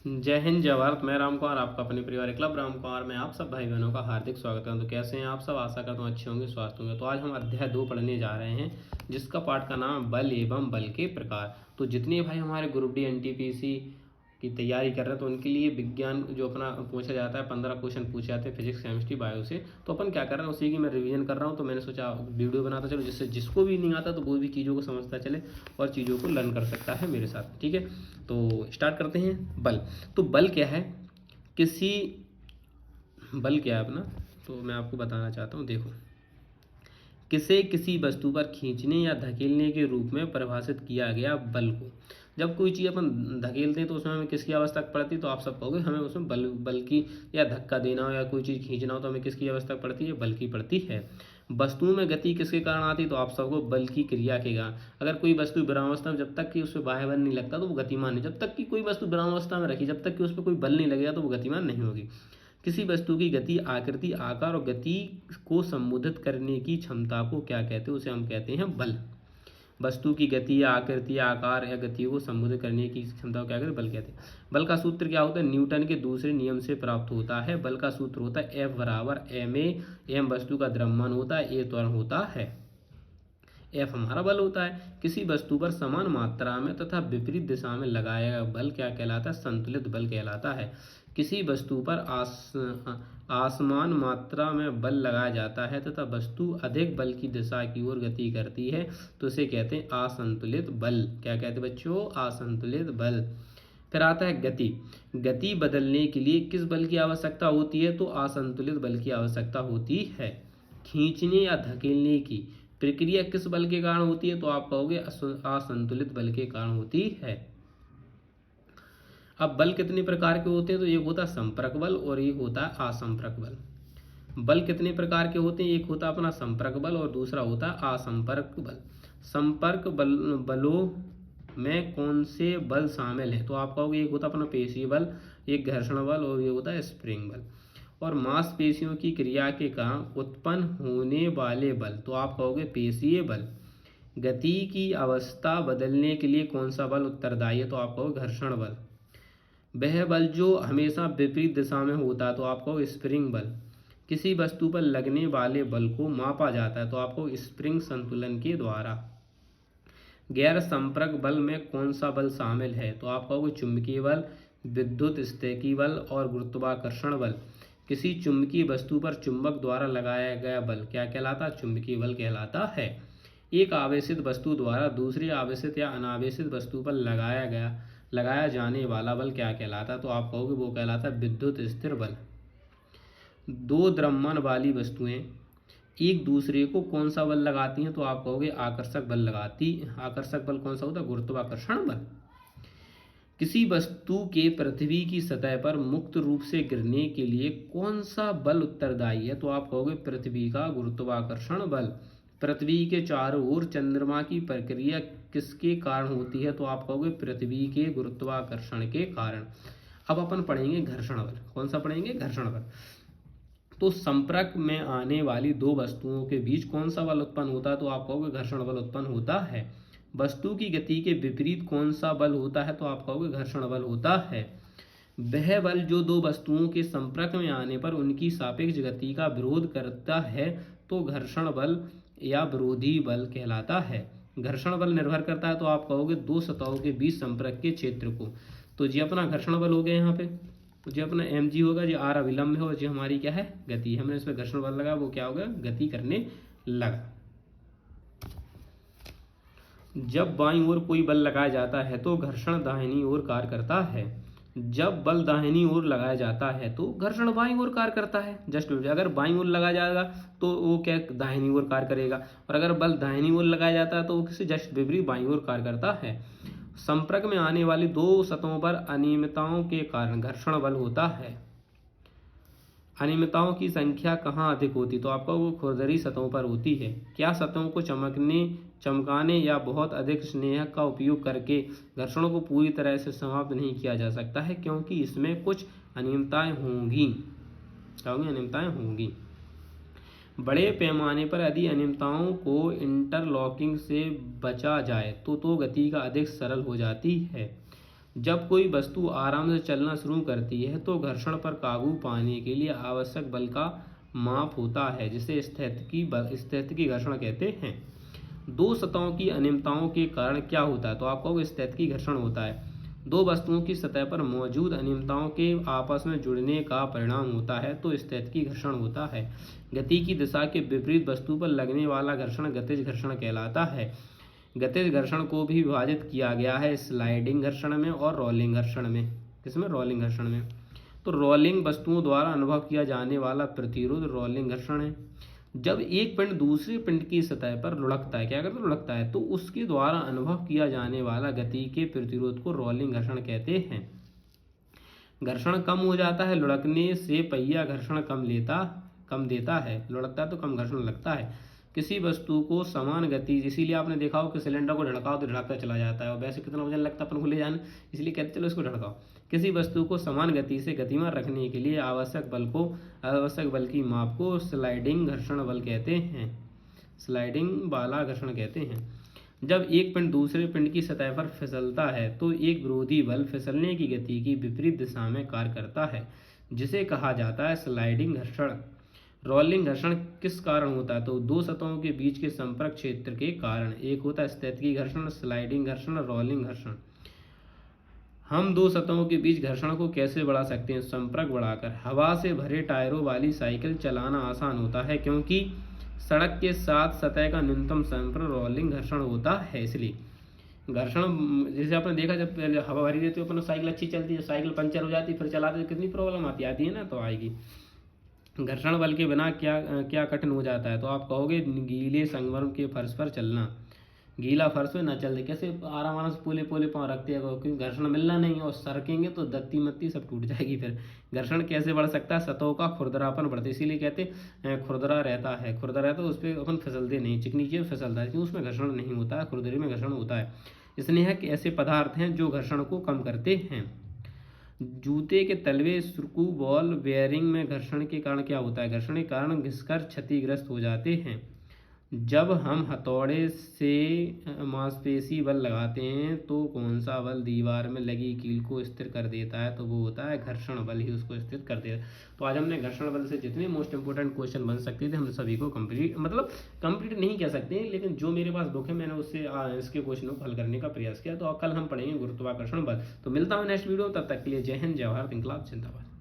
जय हिंद जय भारत। मैं राम कुमार, आपका अपने परिवार क्लब राम कुमार में आप सब भाई बहनों का हार्दिक स्वागत है। तो कैसे हैं आप सब? आशा करता हूँ अच्छे होंगे, स्वस्थ होंगे। तो आज हम अध्याय 2 पढ़ने जा रहे हैं, जिसका पाठ का नाम बल एवं बल के प्रकार। तो जितने भाई हमारे ग्रुप डी एनटीपीसी की तैयारी कर रहे हैं तो उनके लिए विज्ञान जो अपना पूछा जाता है, 15 क्वेश्चन पूछे जाते हैं फिजिक्स केमिस्ट्री बायो से। तो अपन क्या कर रहे हैं, उसी की मैं रिवीजन कर रहा हूँ। तो मैंने सोचा वीडियो बनाता चलो, जिससे जिसको भी नहीं आता तो वो भी चीज़ों को समझता चले और चीज़ों को लर्न कर सकता है मेरे साथ। ठीक है, तो स्टार्ट करते हैं। बल, तो बल क्या है? किसी बल क्या है अपना, तो मैं आपको बताना चाहता हूँ। देखो, किसी वस्तु पर खींचने या धकेलने के रूप में परिभाषित किया गया बल को। जब कोई चीज़ अपन धकेलते हैं तो उसमें हमें किसकी आवश्यकता पड़ती है? तो आप सब कहोगे हमें उसमें बल की, या धक्का देना हो या कोई चीज़ खींचना हो तो हमें किसकी आवश्यकता पड़ती है? बल की पड़ती है। वस्तुओं में गति किसके कारण आती है? तो आप सबको बल की क्रिया के कारण। अगर कोई वस्तु विरामावस्था में, जब तक कि उस पर बाह्य बल नहीं लगता तो वो गतिमान है। जब तक कि कोई वस्तु विरामावस्था में रखी, जब तक कि उस पर कोई बल नहीं लगेगा तो वो गतिमान नहीं होगी। किसी वस्तु की गति, आकृति, आकार और गति को संबोधित करने की क्षमता को क्या कहते हैं? उसे हम कहते हैं बल। वस्तु की गति, आकृति, आकार या गति को संबोधित करने की क्षमता को क्या कहते हैं? बल कहते हैं। बल का सूत्र क्या होता है? न्यूटन के दूसरे नियम से प्राप्त होता है। बल का सूत्र होता है F बराबर ma। m वस्तु का द्रव्यमान होता है, a त्वरण होता है, F हमारा बल होता है। किसी वस्तु पर समान मात्रा में तथा विपरीत दिशा में लगाया गया बल क्या कहलाता है? संतुलित बल कहलाता है। किसी वस्तु पर आसमान मात्रा में बल लगाया जाता है तथा वस्तु अधिक बल की दिशा की ओर गति करती है तो इसे कहते हैं असंतुलित बल। क्या कहते हैं बच्चों? असंतुलित बल। फिर आता है गति। गति बदलने के लिए किस बल की आवश्यकता होती है? तो असंतुलित बल की आवश्यकता होती है। खींचने या धकेलने की प्रक्रिया किस बल के कारण होती है? तो आप कहोगे असंतुलित बल के कारण होती है। अब बल कितने प्रकार के होते हैं? तो एक होता है संपर्क बल और एक होता है असंपर्क बल। बल कितने प्रकार के होते हैं? एक होता है अपना संपर्क बल और दूसरा होता है असंपर्क बल। संपर्क बलों में कौन से बल शामिल हैं? तो आप कहोगे एक होता है अपना पेशीय बल, एक घर्षण बल और ये होता है स्प्रिंग बल। और मांसपेशियों की क्रिया के कारण उत्पन्न होने वाले बल, तो आप कहोगे पेशीय बल। गति की अवस्था बदलने के लिए कौन सा बल उत्तरदायी है? तो आप कहोगे घर्षण बल। वह बल जो हमेशा विपरीत दिशा में होता है तो आप कहोगे स्प्रिंग बल। किसी वस्तु पर लगने वाले बल को मापा जाता है तो आपको स्प्रिंग संतुलन के द्वारा। गैर संपर्क बल में कौन सा बल शामिल है? तो आप कहोगे चुंबकीय बल, विद्युत स्थैतिकी बल और गुरुत्वाकर्षण बल। किसी चुंबकीय वस्तु पर चुंबक द्वारा लगाया गया बल क्या कहलाता है? चुंबकीय बल कहलाता है। एक आवेशित वस्तु द्वारा दूसरी आवेशित या अनावेशित वस्तु पर लगाया जाने वाला बल क्या कहलाता है? तो आप कहोगे वो कहलाता है विद्युत स्थिर बल। दो द्रव्यमान वाली वस्तुएं एक दूसरे को कौन सा बल लगाती हैं? तो आप कहोगे आकर्षक बल लगाती। आकर्षक बल कौन सा होता है? गुरुत्वाकर्षण बल। किसी वस्तु के पृथ्वी की सतह पर मुक्त रूप से गिरने के लिए कौन सा बल उत्तरदायी है? तो आप कहोगे पृथ्वी का गुरुत्वाकर्षण बल। पृथ्वी के चारों ओर चंद्रमा की प्रक्रिया किसके कारण होती है? तो आप कहोगे पृथ्वी के गुरुत्वाकर्षण के कारण। अब अपन पढ़ेंगे घर्षण बल। कौन सा पढ़ेंगे? घर्षण बल। तो संपर्क में आने वाली दो वस्तुओं के बीच कौन सा बल उत्पन्न होता है? तो आप कहोगे घर्षण बल उत्पन्न होता है। वस्तु की गति के विपरीत कौन सा बल होता है? तो आप कहोगे घर्षण बल होता है। वह बल जो दो वस्तुओं के संपर्क में आने पर उनकी सापेक्ष गति का विरोध करता है तो घर्षण बल या विरोधी बल कहलाता है। घर्षण बल निर्भर करता है तो आप कहोगे दो सतहों के बीच संपर्क के क्षेत्र को। तो जी अपना घर्षण बल हो गया यहाँ पे, जो अपना mg होगा, जो r अविलंब है और जो हमारी क्या है? गति। हमने इसमें घर्षण बल लगा, वो क्या होगा? गति करने लगा। जब बाईं ओर कोई बल लगाया जाता है तो घर्षण दाहिनी ओर कार्य करता है। जब बल दाहिनी ओर लगाया जाता है तो घर्षण बाईं ओर कार्य करता है। जस्ट अगर बाईं ओर लगाया जाएगा तो वो क्या? दाहिनी ओर कार्य करेगा। और अगर बल दाहिनी ओर लगाया जाता है तो वो किसी जस्ट विपरीत बाईं ओर कार्य करता है। संपर्क में आने वाली दो सतहों पर अनियमितताओं के कारण घर्षण बल होता है। अनियमितताओं की संख्या कहाँ अधिक होती? तो आपका वो खुरदरी सतहों पर होती है। क्या सतहों को चमकाने या बहुत अधिक स्नेह का उपयोग करके घर्षणों को पूरी तरह से समाप्त नहीं किया जा सकता है, क्योंकि इसमें कुछ अनियमितताएं होंगी। अनियमितताएं होंगी। बड़े पैमाने पर यदि अनियमितताओं को इंटरलॉकिंग से बचा जाए तो गति का अधिक सरल हो जाती है। जब कोई वस्तु आराम से चलना शुरू करती है तो घर्षण पर काबू पाने के लिए आवश्यक बल का माप होता है, जिसे स्थितिकी घर्षण कहते हैं। दो सतहों की अनियमितताओं के कारण क्या होता है? तो आप कहोगे स्थितिकी घर्षण होता है। दो वस्तुओं की सतह पर मौजूद अनियमितताओं के आपस में जुड़ने का परिणाम होता है, तो स्थितिकी घर्षण होता है। गति की दिशा के विपरीत वस्तु पर लगने वाला घर्षण गतिज घर्षण कहलाता है। गतिज घर्षण को भी विभाजित किया गया है स्लाइडिंग घर्षण में और रोलिंग घर्षण में। किसमें? रोलिंग घर्षण में। तो रोलिंग वस्तुओं द्वारा अनुभव किया जाने वाला प्रतिरोध रोलिंग घर्षण है। जब एक पिंड दूसरे पिंड की सतह पर लुढ़कता है, क्या करता है? लुढ़कता है, तो उसके द्वारा अनुभव किया जाने वाला गति के प्रतिरोध को रोलिंग घर्षण कहते हैं। घर्षण कम हो जाता है लुढ़कने से, पहिया घर्षण कम देता है, लुढ़कता है तो कम घर्षण लगता है। किसी वस्तु को समान गति, इसीलिए आपने देखा हो कि सिलेंडर को झड़काओ तो झड़कता चला जाता है, और वैसे कितना वजन लगता है अपन को ले जाने, इसलिए कहते चलो इसको झड़काओ। किसी वस्तु को समान गति से गतिमान रखने के लिए आवश्यक बल की माप को स्लाइडिंग घर्षण बल कहते हैं, स्लाइडिंग वाला घर्षण कहते हैं। जब एक पिंड दूसरे पिंड की सतह पर फिसलता है तो एक विरोधी बल फिसलने की गति की विपरीत दिशा में कार्य करता है, जिसे कहा जाता है स्लाइडिंग घर्षण। रोलिंग घर्षण किस कारण होता है? तो दो सतहों के बीच के संपर्क क्षेत्र के कारण। एक होता है स्थितिकी घर्षण, स्लाइडिंग घर्षण, रोलिंग घर्षण। हम दो सतहों के बीच घर्षण को कैसे बढ़ा सकते हैं? संपर्क बढ़ाकर। हवा से भरे टायरों वाली साइकिल चलाना आसान होता है, क्योंकि सड़क के साथ सतह का न्यूनतम संपर्क रोलिंग घर्षण होता है। इसलिए घर्षण, जैसे आपने देखा, जब पहले हवा भरी रहती है अपन साइकिल अच्छी चलती है, साइकिल पंचर हो जाती है, फिर चलाते तो कितनी प्रॉब्लम आती है ना, तो आएगी। घर्षण बल के बिना क्या कठिन हो जाता है? तो आप कहोगे गीले संगमरमर के फर्श पर चलना। गीला फर्श पे ना चलते, कैसे आराम से पोले पोले पाँव रखते हैं, क्योंकि घर्षण मिलना नहीं है, और सरकेंगे तो दत्ती मत्ती सब टूट जाएगी। फिर घर्षण कैसे बढ़ सकता है? सतहों का खुरदरापन बढ़ता है, इसीलिए कहते खुरदरा रहता है, उस पर अपन फिसलते नहीं, चिकनी चीज फिसलता है, क्योंकि उसमें घर्षण नहीं होता है, खुरदरे में घर्षण होता है। स्नेहक ऐसे पदार्थ हैं जो घर्षण को कम करते हैं। जूते के तलवे, स्क्रू, बॉल बेयरिंग में घर्षण के कारण क्या होता है? घर्षण के कारण घिसकर क्षतिग्रस्त हो जाते हैं। जब हम हथौड़े से मांसपेशी बल लगाते हैं तो कौन सा बल दीवार में लगी कील को स्थिर कर देता है? तो वो होता है घर्षण बल ही उसको स्थिर कर देता है। तो आज हमने घर्षण बल से जितने मोस्ट इंपोर्टेंट क्वेश्चन बन सकते थे, हम सभी को कंप्लीट नहीं कह सकते, लेकिन जो मेरे पास बुक है मैंने उससे इसके क्वेश्चनों को हल करने का प्रयास किया। तो कल हम पढ़ेंगे गुरुत्वाकर्षण बल। तो मिलता हूँ नेक्स्ट वीडियो, तब तक के लिए जय हिंद, जय भारत, इंकलाब जिंदाबाद।